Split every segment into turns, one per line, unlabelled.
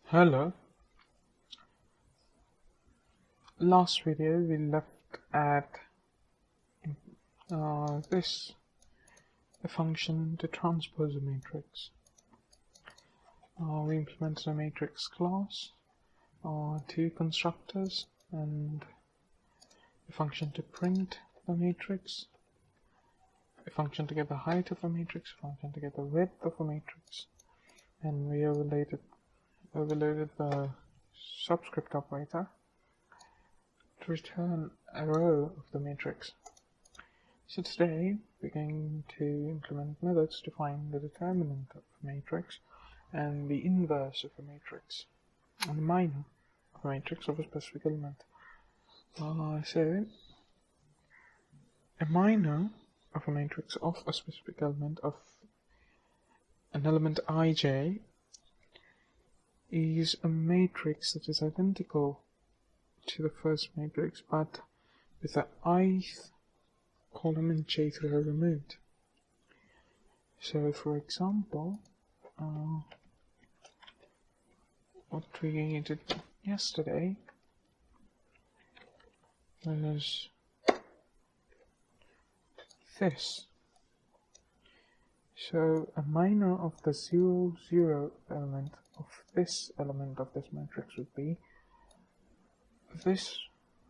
Hello. Last video we left at this a function to transpose a matrix. We implemented a matrix class, two constructors, and a function to print the matrix, a function to get the height of a matrix, a function to get the width of a matrix, and we overloaded the subscript operator to return a row of the matrix. So today we're going to implement methods to find the determinant of a matrix and the inverse of a matrix and the minor of a matrix of a specific element. So a minor of a matrix of a specific element of an element ij is a matrix that is identical to the first matrix but with the ith column and jth row removed. So for example, what we did yesterday was this. So a minor of the 0, 0 element of this matrix would be this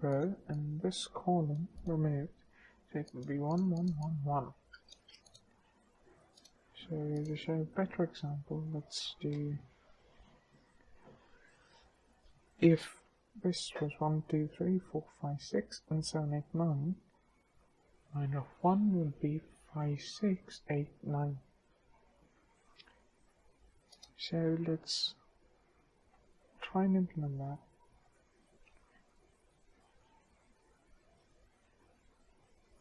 row and this column removed. So it would be 1, 1, 1, 1. So to show a better example, let's do, if this was 1, 2, 3, 4, 5, 6, and 7, 8, 9, minor of 1 would be 5, 6, 8, 9. So let's try and implement that.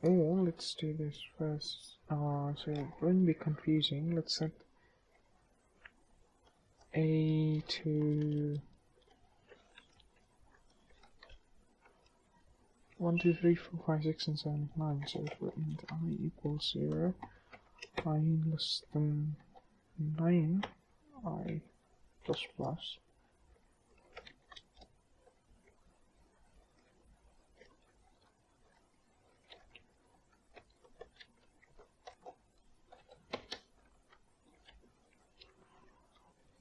Or let's do this first. So it won't be confusing. Let's set A to 1, 2, 3, 4, 5, 6, and 7, 9. So it will int I equals 0, I less than 9, I plus plus.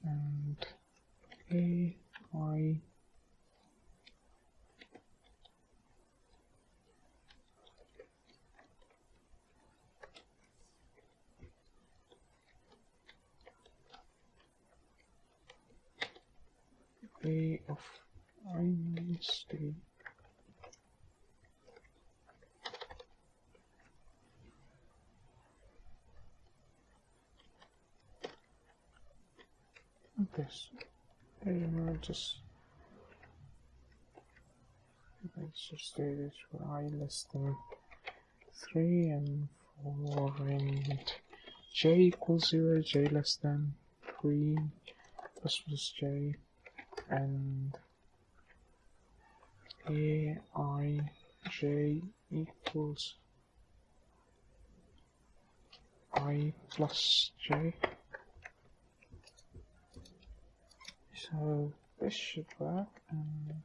And A, I, A of I minus D this. And let's just do this for I less than 3 and for int j equals 0, j less than 3 plus plus j, and a I j equals I plus j. So this should work, and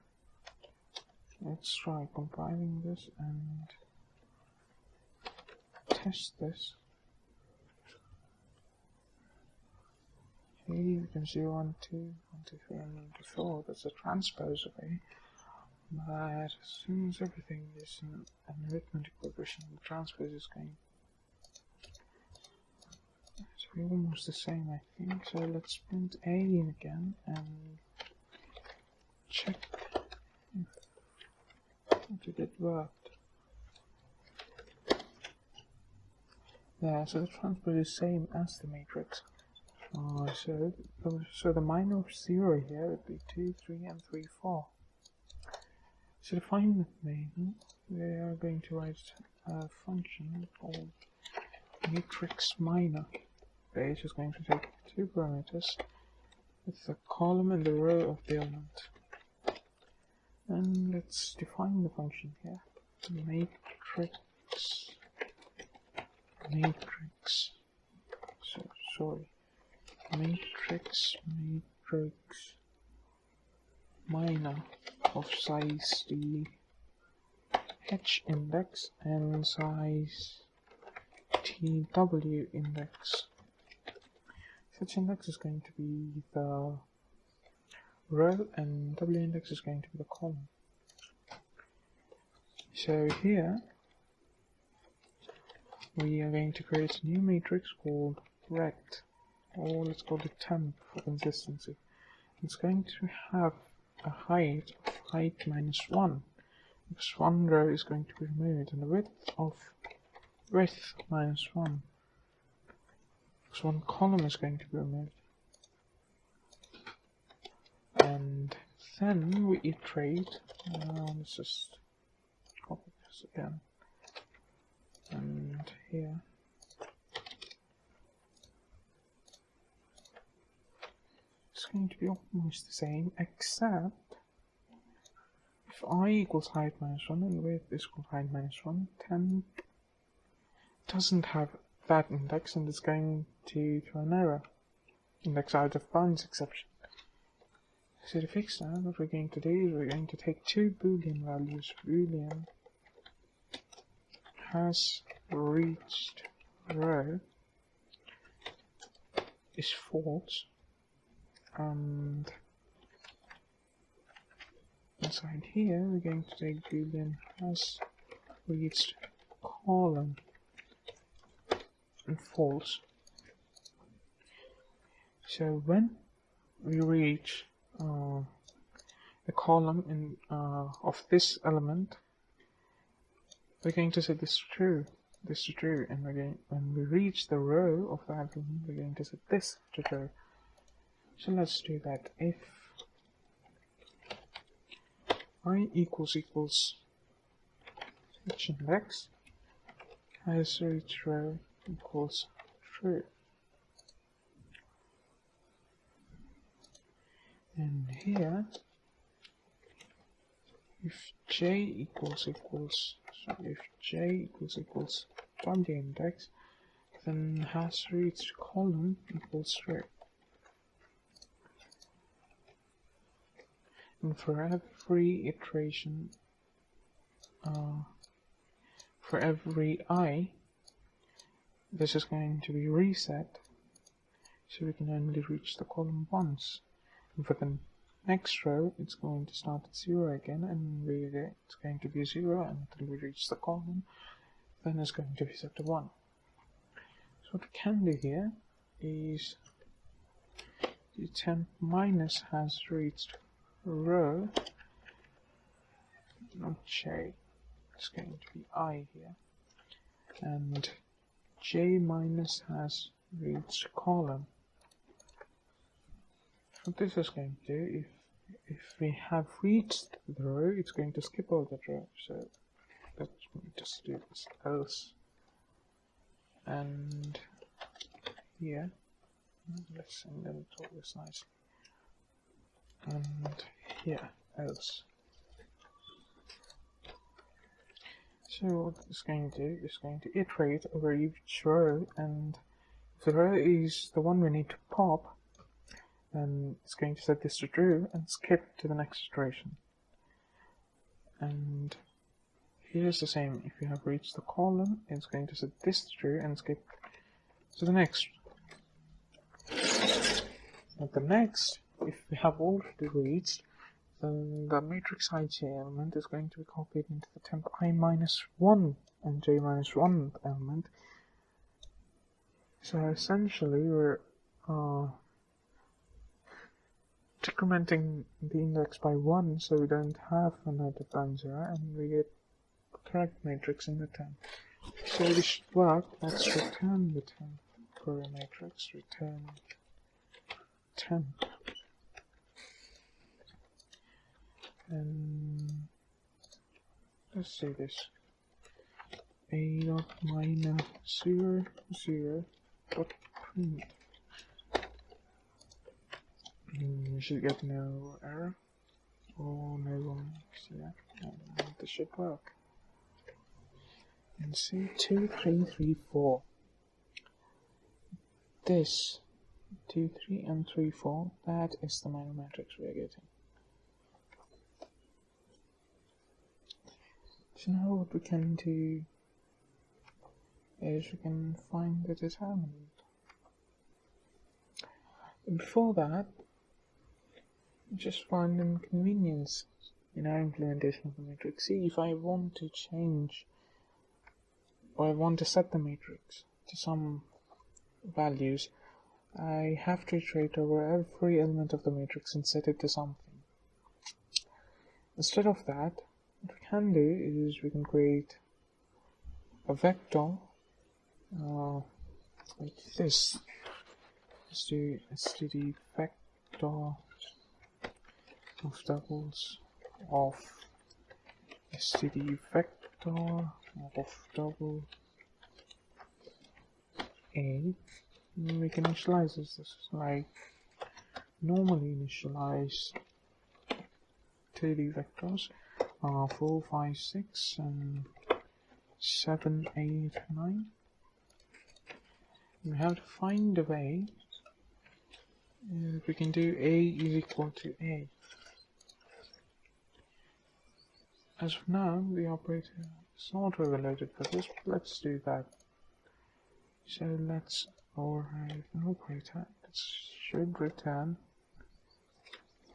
let's try compiling this and test this. Here you can see 1, 2, 1, 2, 3, and 1, 2, 4. That's a transpose of A. But as soon as everything is in an arithmetic progression, the transpose is going to be almost the same, I think. So let's print A in again and check if it worked. Yeah, so the transpose is same as the matrix. So the minor of 0 here would be 2, 3, and 3, 4. So to find the minor, we are going to write a function called matrix minor. Which is going to take two parameters with the column and the row of the element. And let's define the function here. Matrix. Matrix matrix minor of size the H index and size TW index. H index is going to be the row and W index is going to be the column. So here we are going to create a new matrix called rect, or let's call it temp for consistency. It's going to have a height of height minus 1, because one row is going to be removed, and the width of width minus 1, because one column is going to be removed. And then we iterate. Let's just copy this again. And here it's going to be almost the same, except if I equals height minus 1 and width is equal to height minus 1, temp doesn't have that index and it's going to throw an error, index out of bounds exception. So to fix that, what we're going to do is we're going to take two boolean values. Boolean has reached row is false, and inside here we're going to take boolean has reached column and false. So when we reach the column in of this element, we're going to say this is true, and when we reach the row of that element, we're going to set this to true. So let's do that. If I equals H index has reached row equals true, and here if j equals W index, then has reached column equals true. And for every iteration, for every I, this is going to be reset, so we can only reach the column once. And for the next row, it's going to start at 0 again, and it's going to be 0 until we reach the column. Then it's going to be set to 1. So what we can do here is the temp minus has reached row, not j, it's going to be I here, and j minus has reached column. What this is going to do, if we have reached the row, it's going to skip over that row. So let's just do this else, and here let's indent all this nicely, and here else. So what it's going to do is going to iterate over each row, and if the row is the one we need to pop, then it's going to set this to true and skip to the next iteration. And here's the same. If you have reached the column, it's going to set this to true and skip to the next. At the next, if we have already reached, then the matrix ij element is going to be copied into the temp I minus 1 and j minus 1 element. So essentially we're decrementing the index by 1, so we don't have an out of bounds error, and we get the correct matrix in the temp. So this should work. Let's return the temp for a matrix. Return temp, and let's say this a dot minus 0 0 dot print. We should get no error or no wrongs, yeah, and this should work. And see 2 3 3 4. This 2, 3, and 3, 4. That is the minor matrix we are getting. So now what we can do is we can find the determinant. Before that, just find inconvenience in our implementation of the matrix. See, if I want to change, or I want to set the matrix to some values, I have to iterate over every element of the matrix and set it to something. Instead of that, what we can do is we can create a vector like this. Let's do std vector of doubles of std vector of double a. And we can initialize this like normally initialize 2D vectors 4, 5, 6 and 7, 8, 9. We have to find a way we can do a is equal to a. As of now, the operator is not overloaded for this, but let's do that. So let's override the operator. It should return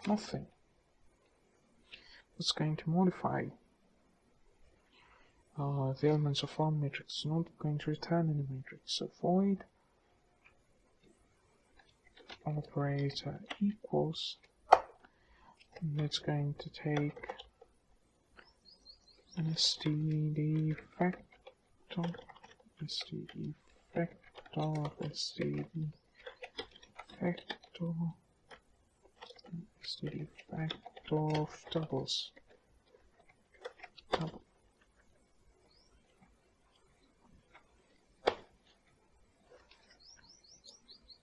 nothing. It's going to modify the elements of our matrix. It's not going to return any matrix. So void operator equals, and it's going to take an std vector, std vector of std vector, std vector of doubles. Double.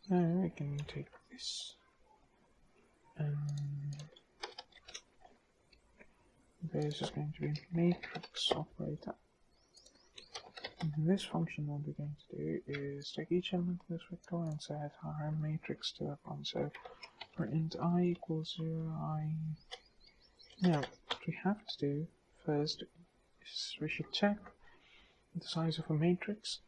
Now we can take this and this is going to be matrix operator. And this function what we're going to do is take each element of this vector and set our matrix to that one. So for int I equals 0, now what we have to do first is we should check the size of a matrix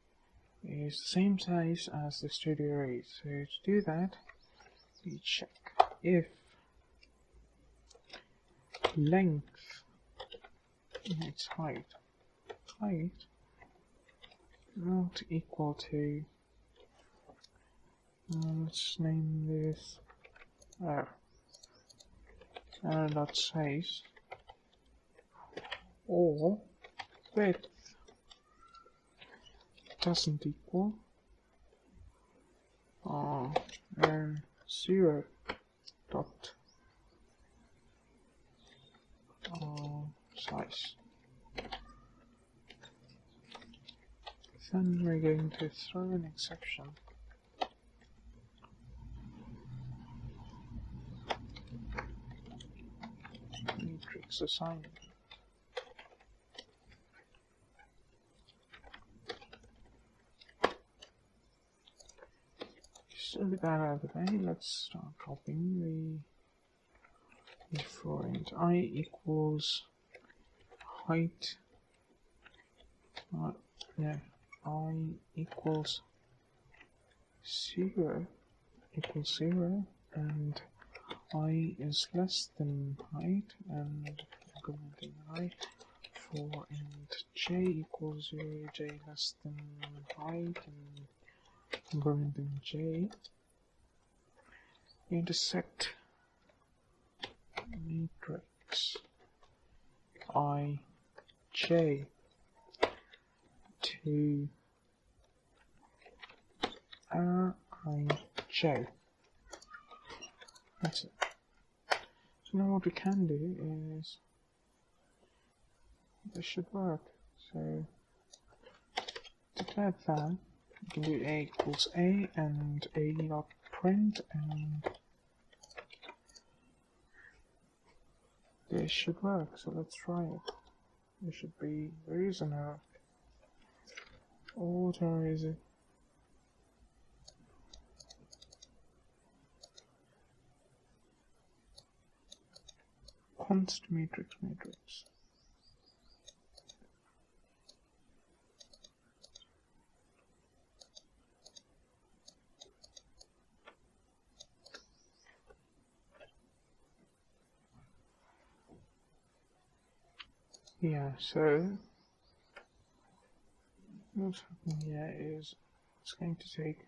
is the same size as the studio array. So to do that, we check if length its height not equal to let's name this dot size, or width doesn't equal 0 dot size. Then we're going to throw an exception. Matrix assignment. So with that out of the way, let's start copying the for int I equals height. I equals 0 and I is less than height, and incrementing I for int j equals 0, j less than height, and incrementing j. Intersect matrix I j to r I j. That's it. So now what we can do is this should work. So declare that we can do a equals a and a dot print, and this should work. So let's try it. There should be, there is an error. What error is it? const matrix. Yeah, so what's happening here is it's going to take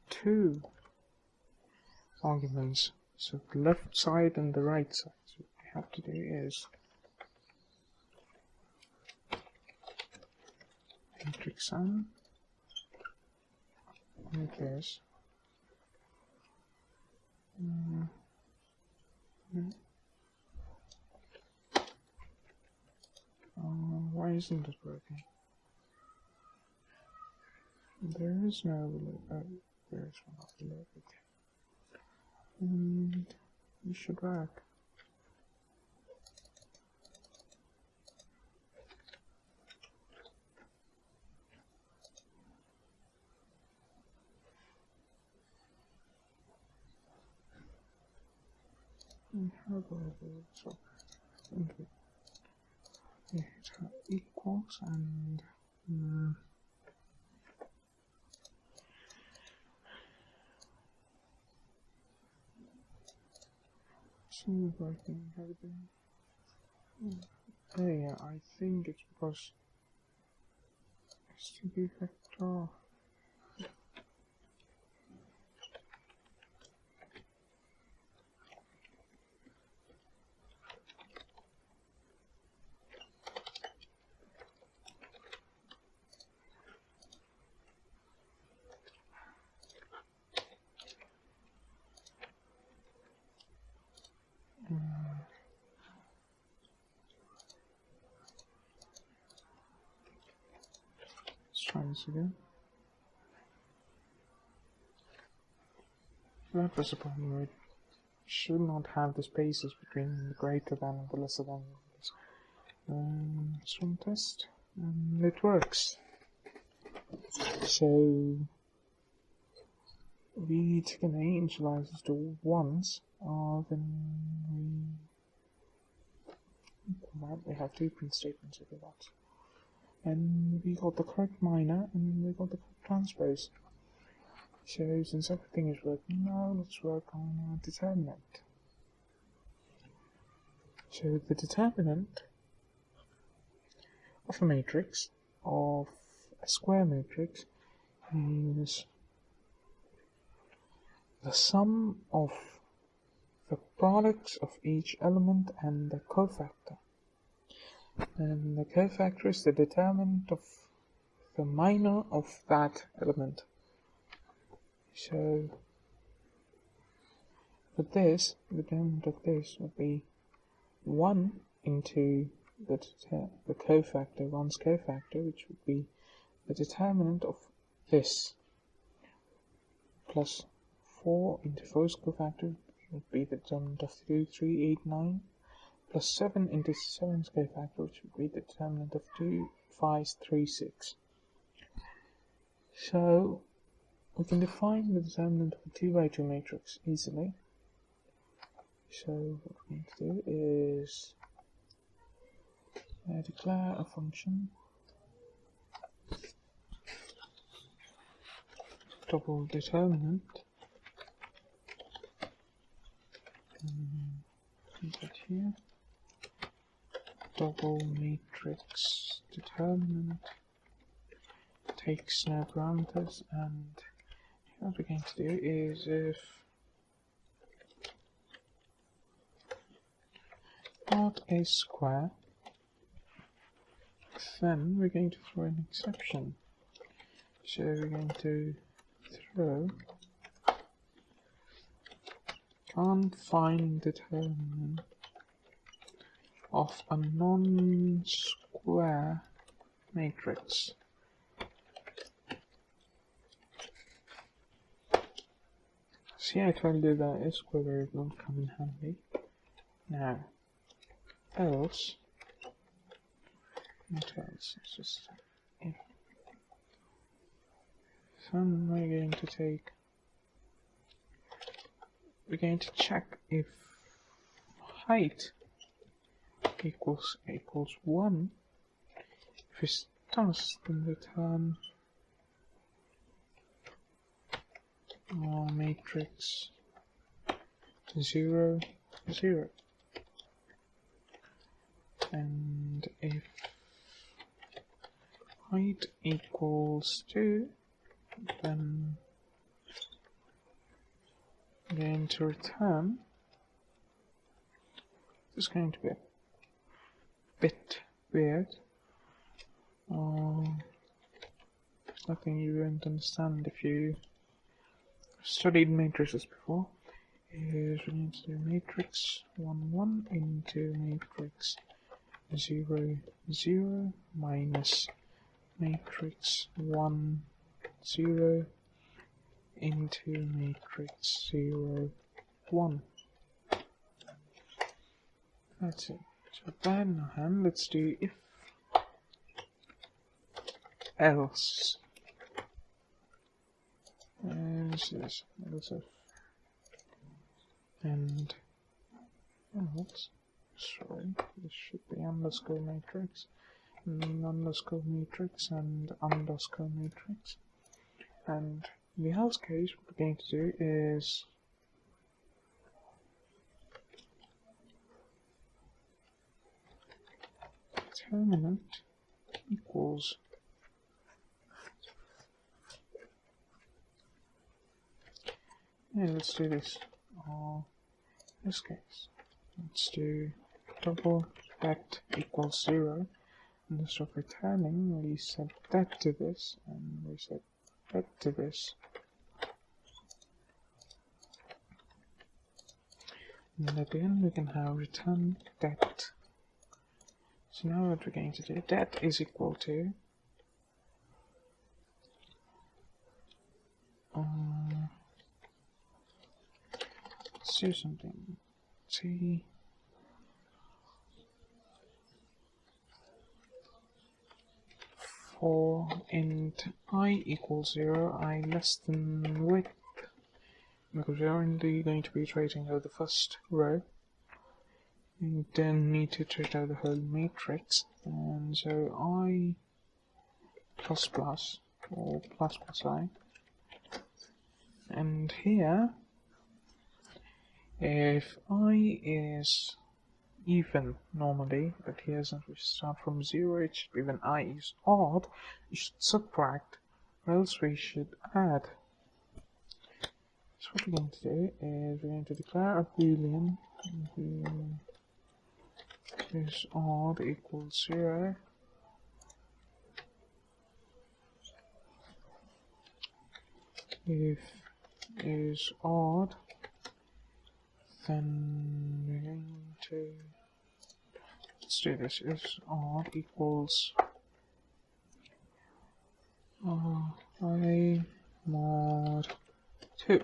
two arguments, so the left side and the right side. So what we have to do is matrix sum like this. Why isn't it working? There is no overload. There is one overload. And it should work. So it equals and see if I can have it. Oh yeah, I think it's because it's the cofactor. Let's try this again. That was the problem. It should not have the spaces between the greater than and the lesser than. Let's run test, and it works. So we can initialize this to once, then we have two print statements over that. And we got the correct minor, and we got the correct transpose. So since everything is working now, let's work on our determinant. So the determinant of a matrix, of a square matrix, is the sum of the products of each element and the cofactor. And the cofactor is the determinant of the minor of that element. So for this, the determinant of this would be 1 into the cofactor, 1's cofactor, which would be the determinant of this, plus 4 into 4's cofactor would be the determinant of 2, 3, 8, 9, plus 7 into 7's cofactor, which would be the determinant of 2, 5, 3, 6. So we can define the determinant of a 2 by 2 matrix easily. So what we're going to do is declare a function double determinant, put it here, double matrix determinant, takes no parameters, and what we're going to do is if part is square, then we're going to throw an exception. So we're going to throw can't find determinant of a non-square matrix. See, I told you that a square would not come in handy. Now, else, what else? It's just if. Then we're going to check if height equals 1, if it does, then return matrix 0, 0. And if height equals 2, then I'm going to return. This is going to be a bit weird. Nothing you won't understand if you studied matrices before. Is we need to do matrix 1 1 into matrix 0 0 minus matrix 1 0 into matrix 0 1. That's it. So with that in our hand, let's do if else. And this is else if and else. Sorry, this should be underscore matrix, and underscore matrix, and underscore matrix. And in the else case, what we're going to do is determinant equals let's do this. This case, let's do double that equals 0. Instead of returning, we set that to this, and we set that to this. And at the end, we can have return that. So now what we're going to do, that is equal to let's do something. See, for int I equals 0, I less than width, because we're only going to be iterating over the first row. You then need to iterate out the whole matrix, and so I plus plus or plus plus I, and here if I is even normally, but here since we start from 0, it should be when I is odd, you should subtract, or else we should add. So what we're going to do is we're going to declare a boolean is odd equals 0. If is odd, then we're going to, let's do this, is odd equals I mod 2.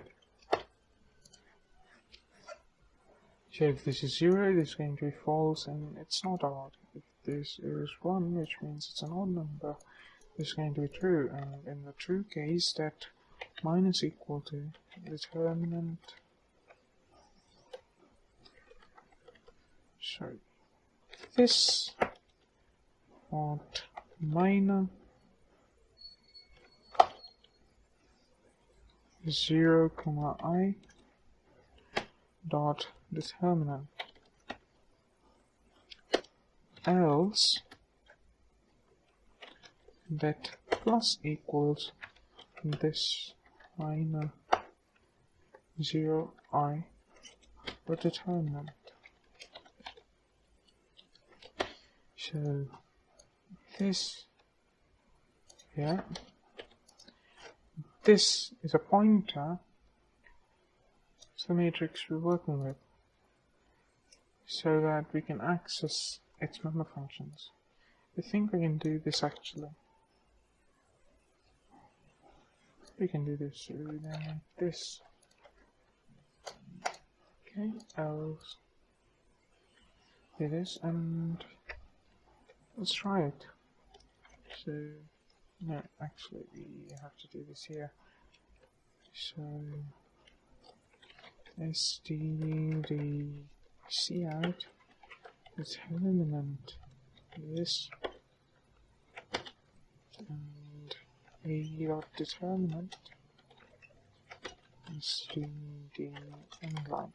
So if this is 0, this is going to be false, and it's not odd. If this is 1, which means it's an odd number, this is going to be true, and in the true case, that minus equal to determinant. Sorry, this odd minor 0, I dot determinant, else that plus equals this minor 0 I dot determinant. So this here, this is a pointer to the matrix we're working with, so that we can access its member functions. I think we can do this actually. We can do this, so we then like this. Okay, else do this, and let's try it. So, no, actually we have to do this here. So, std see out determinant is and a dot determinant is to the end line.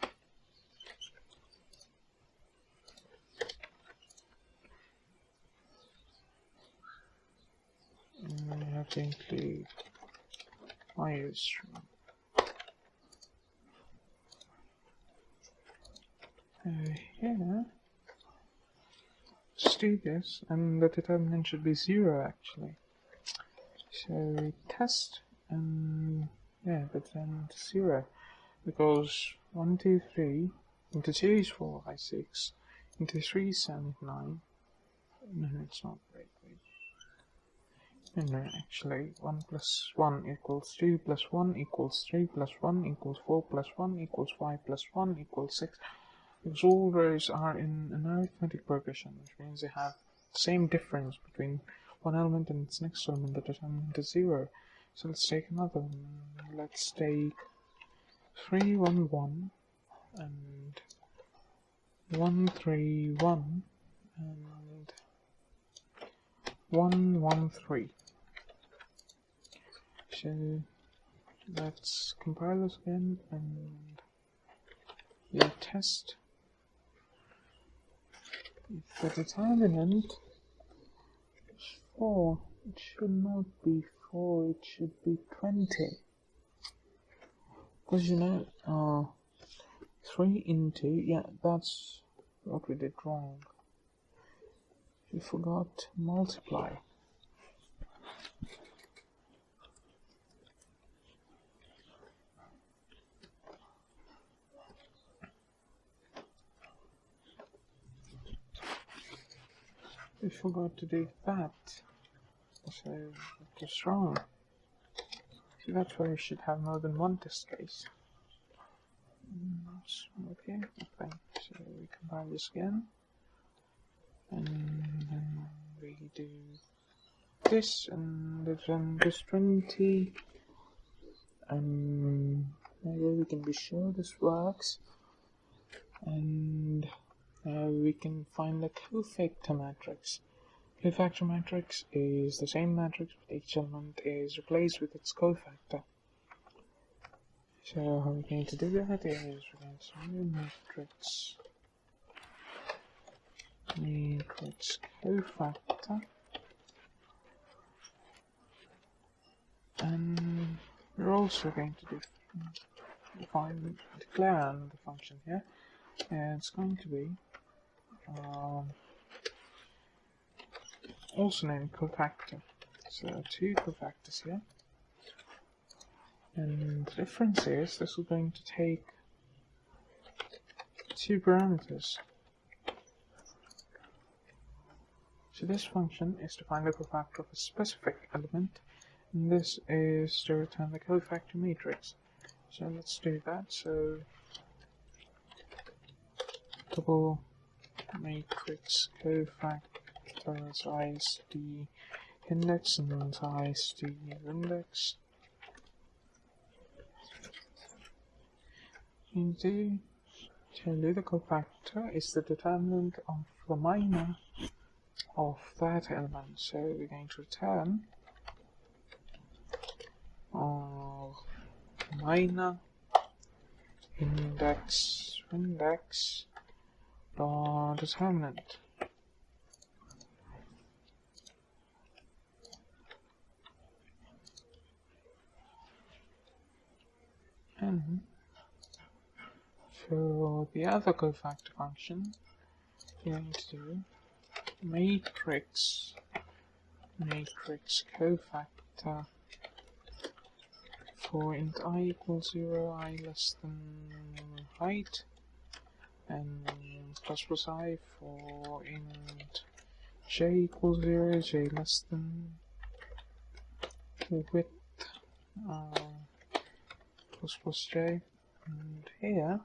And I have to include my string. Here, let's do this, and the determinant should be 0 actually. So we test, and yeah, but then 0, because 1, 2, 3 into 2 is 4, 5, 6, into 3 is 7, 9. No, it's not. Wait. No, actually, 1 plus 1 equals 2 plus 1 equals 3 plus 1 equals 4 plus 1 equals 5 plus 1 equals 6. Because all rows are in an arithmetic progression, which means they have the same difference between one element and its next element. The determinant is 0. So let's take another one. Let's take 3, 1, 1 and 1, 3, 1 and 1, 1, 3. So let's compile this again and we test. If the determinant is 4, it should not be 4, it should be 20. Because you know, 3 into, yeah, that's what we did wrong. We forgot to multiply. We forgot to do that, so it was wrong. So that's why we should have more than one test case. Okay, fine. So we compile this again, and then we do this, and then this 20. Maybe we can be sure this works, and we can find the cofactor matrix. Cofactor matrix is the same matrix, but each element is replaced with its cofactor. So how we're going to do that is we're going to do matrix cofactor, and we're also going to declare another function here, and it's going to be also named cofactor. So 2 cofactors here, and the difference is this is going to take 2 parameters. So this function is to find the cofactor of a specific element, and this is to return the cofactor matrix. So let's do that. So double matrix cofactor size the index and then size the index. To tell you the cofactor is the determinant of the minor of that element. So we're going to return minor index determinant. And for the other cofactor function, we're going to do matrix cofactor for int I equals 0, I less than height, and plus plus I for int j equals 0, j less than width, plus plus j. And here,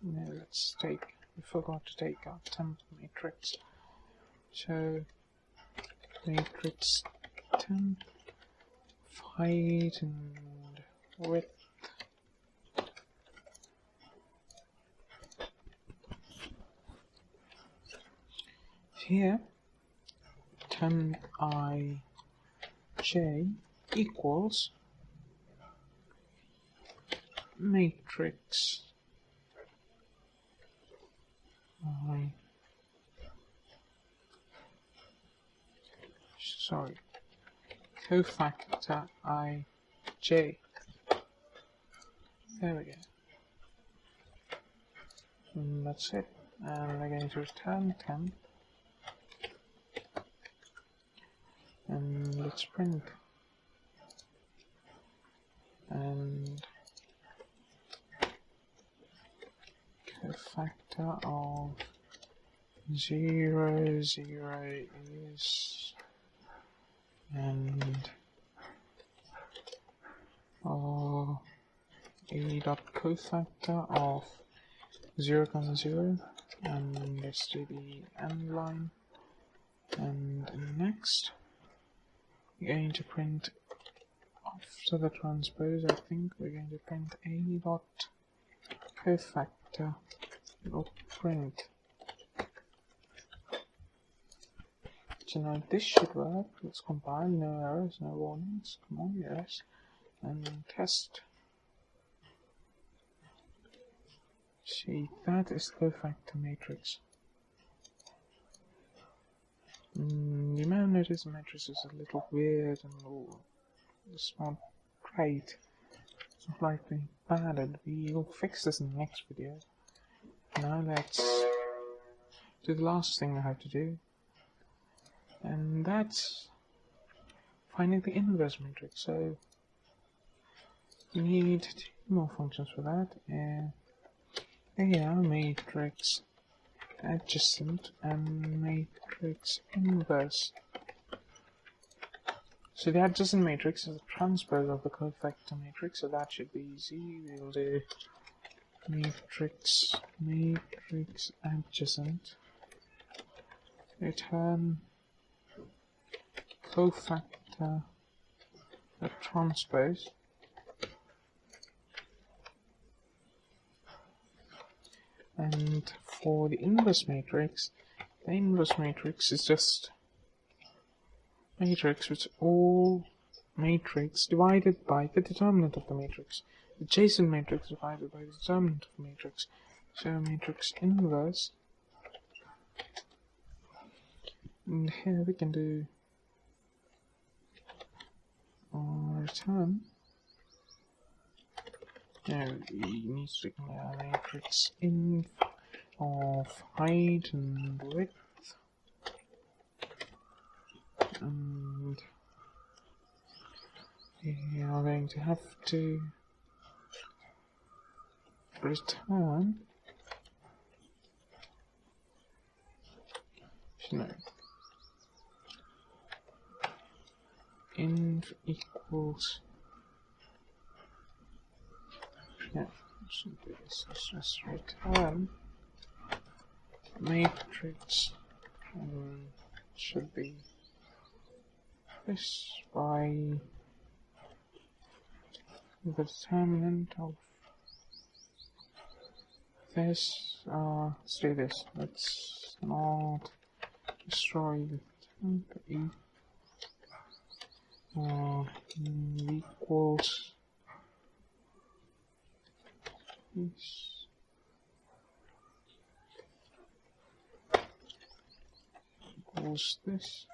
let's take, we forgot to take our temp matrix. So matrix temp, height and width here temp I j equals matrix cofactor I j. There we go. And that's it. And we're going to return temp. And let's print. And cofactor of 0, 0 is, and a dot cofactor of 0, 0, and let's do the end line. And next, we're going to print after the transpose. I think we're going to print a dot cofactor dot print. So now this should work. Let's compile. No errors, no warnings. Come on, yes, and test. See, that is the cofactor matrix. You may have noticed the matrix is a little weird and it's not great. It's not likely bad, and we'll fix this in the next video. Now let's do the last thing I have to do, and that's finding the inverse matrix. So we need 2 more functions for that. Matrix adjacent and matrix inverse. So the adjacent matrix is a transpose of the cofactor matrix, so that should be easy. We'll do matrix adjacent, return cofactor the transpose, and for the inverse matrix is just matrix which all matrix divided by the determinant of the matrix. Adjacent matrix divided by the determinant of the matrix. So matrix inverse, and here we can do return. Now we need to declare matrix inf of height and width, and we are going to have to return inf equals, do this. Let's just return matrix, should be this by the determinant of this. Let's do this. Let's not destroy the temp equals this equals this.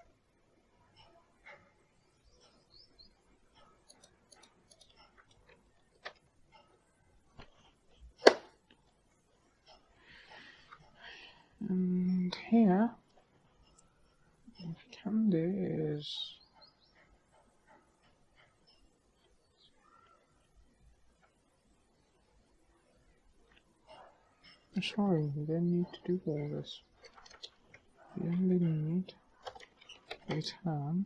And here, what we can do is sorry, we don't need to do all this. We only need return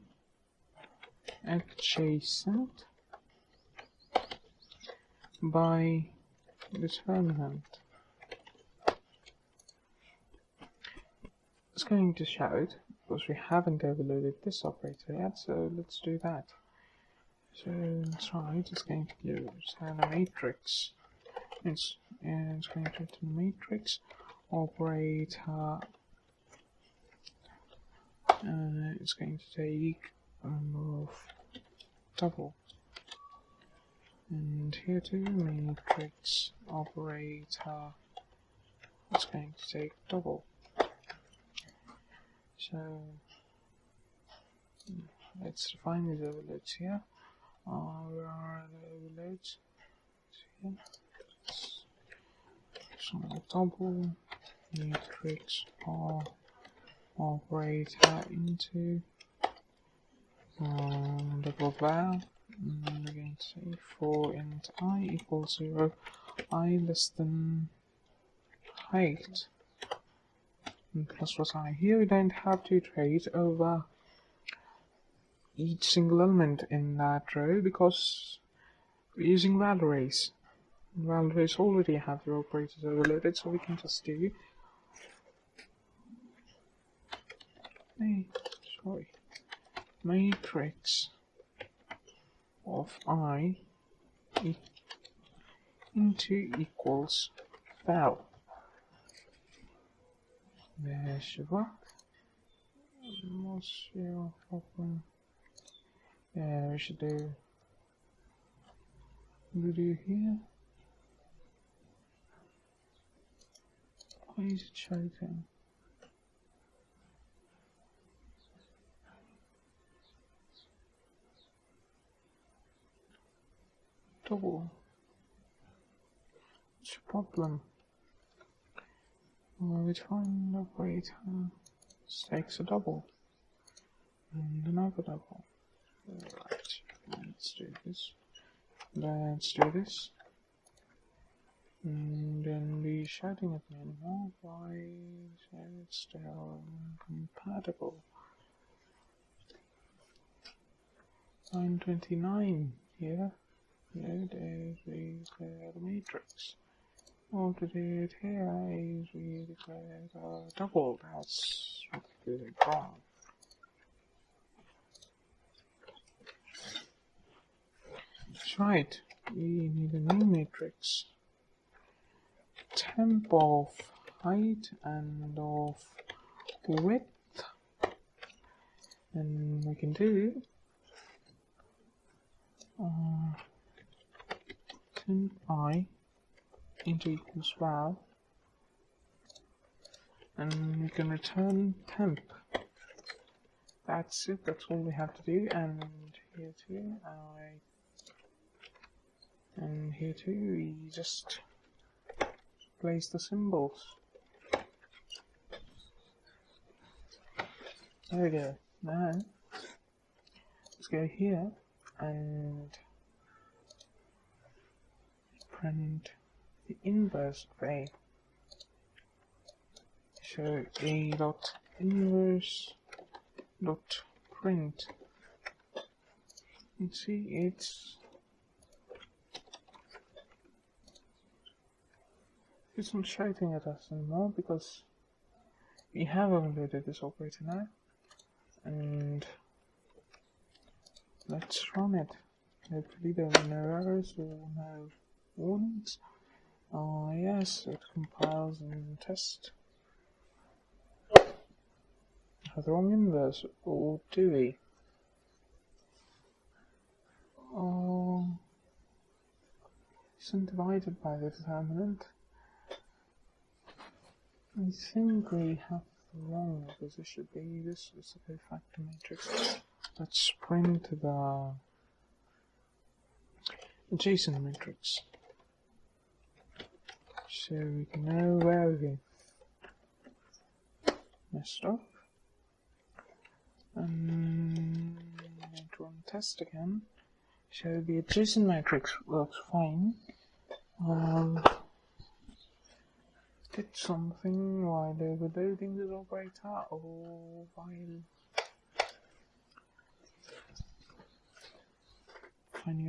adjacent by determinant. It's going to shout because we haven't overloaded this operator yet, so let's do that. So that's right, it's going to return a matrix. It's going to return a matrix operator it's going to take of double. And here too, matrix operator, it's going to take double. So let's define these overloads here. Where are the overloads? Here. So double matrix operator into double var, and we're going to say for int I equals 0, I less than height, and plus what I. Here we don't have to iterate over each single element in that row because we're using val arrays. Val arrays already have their operators overloaded, so we can just do matrix of I into equals val. What's your problem? Yeah, we should do here. Why is it shouting? Double. What's your problem? Well, we find the operator takes a double and another double. Right, let's do this. And then be shouting at me anymore. Why is it still incompatible? Line 29 here. Load is we declare the matrix. All to do it here is we declare the double. That's really wrong. That's right. We need a new matrix. Temp of height and of width. And we can do temp I into equals val, and we can return temp. That's it, that's all we have to do. And here too, we just place the symbols. There we go. Now let's go here and print the inverse of A. So A dot inverse dot print. You see, it's not shouting at us anymore because we have overloaded this operator now. And let's run it. Hopefully there are no errors or no warnings. Yes, it compiles and tests. Have the wrong inverse, or do we? Isn't divided by the determinant. I think we have the wrong, because it should be this is a cofactor matrix. Let's print the adjacent matrix, so we can know where we messed up. And run test again. So the adjacent matrix works fine. Did something while overloading this operator, or while finding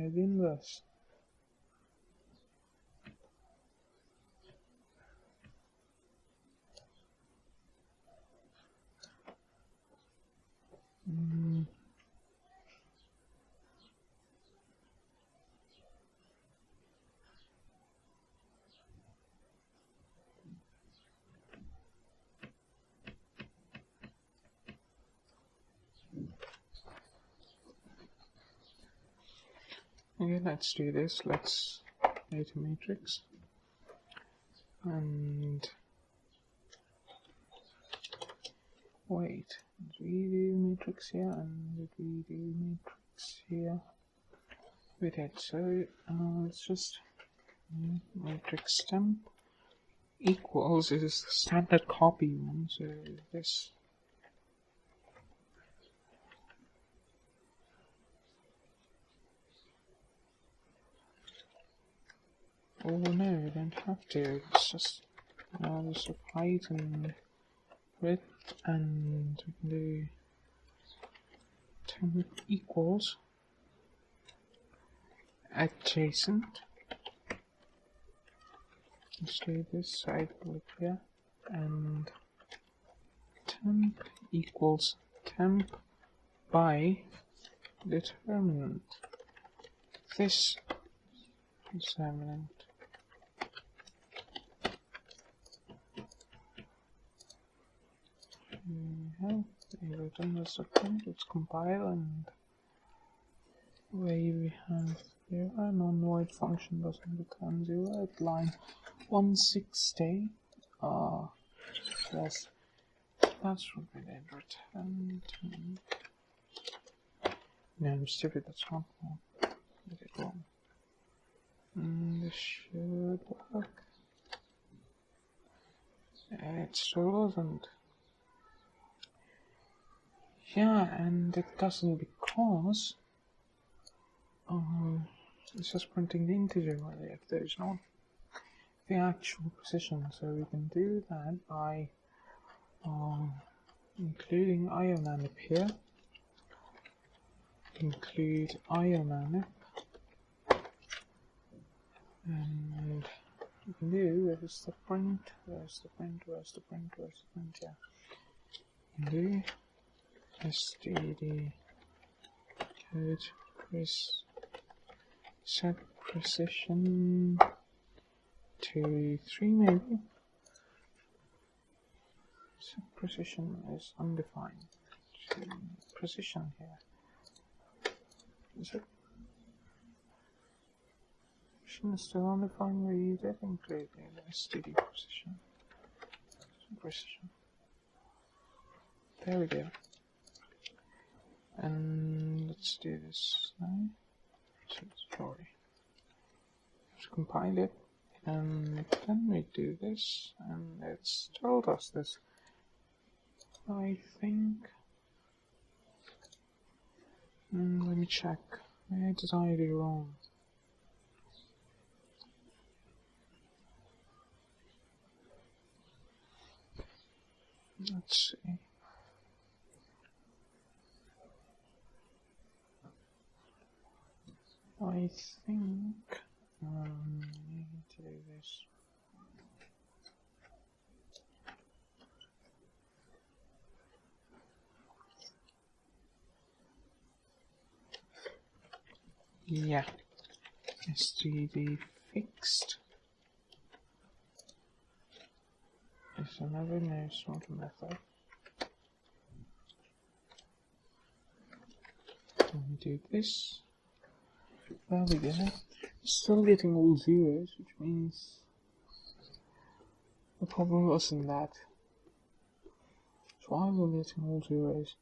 out the inverse. Okay, let's do this. Let's create a matrix and wait. Did we do matrix here and did we do matrix here? We did. So let's just matrix temp equals is the standard copy one. So this. Oh no, we don't have to. It's just there's a height and width, and we can do temp equals adjacent. Let's do this side click here, and temp equals temp by determinant. This determinant. Let's compile, and where we have here a non-void function doesn't return 0 at line 160. Yes, that's what we did. Return. No, I'm stupid. That's wrong. I did it wrong. This should work. It still doesn't. Yeah, and it doesn't because it's just printing the integer if there's not the actual position. So we can do that by including iomanip here. Include iomanip, and we can do where's the print? Yeah. Do std code set precision to 3 maybe. Set precision is undefined. Precision here. Is it? Precision is still undefined where you did include the std precision. There we go. And let's do this now. Sorry. Let's compile it, and then we do this, and it's told us this. I think. Let me check. Where did I do wrong? Let's see. I think I need to do this. Yeah, std fixed is another no sort of method. Let me do this. There we go. Still getting all zeros, which means the problem wasn't that. So why are we getting all zeros?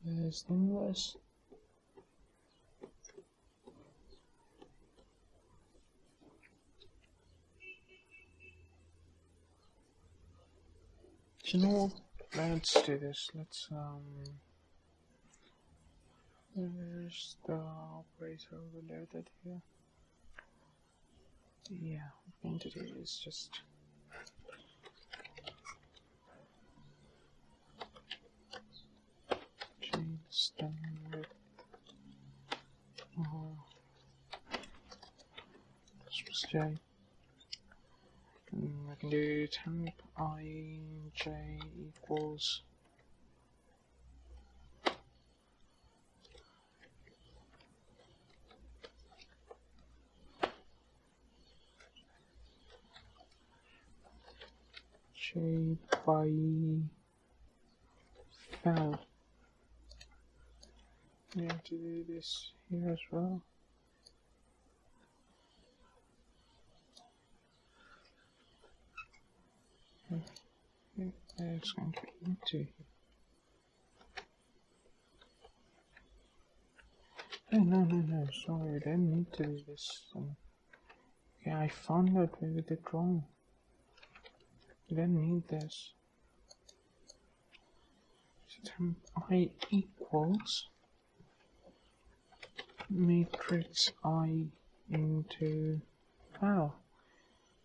There's the inverse. You know, let's do this. Let's there's the operator overloaded here. Yeah, what I'm going to do is just change them with j. And I can do temp ij equals j by fl. We have to do this here as well. It's going to be into. No, sorry, I don't need to do this. Okay, I found out we did it wrong. You don't need this. So temp I equals matrix I into val,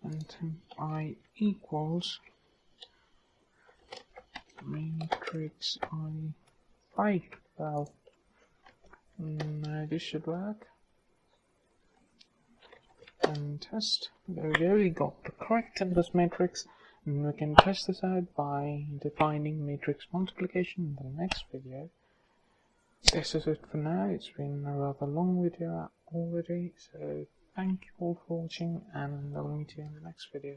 and temp I equals matrix I by val. Now this should work. And test. There we go, we got the correct inverse matrix, and we can test this out by defining matrix multiplication in the next video. This is it for now. It's been a rather long video already, so thank you all for watching, and I'll meet you in the next video.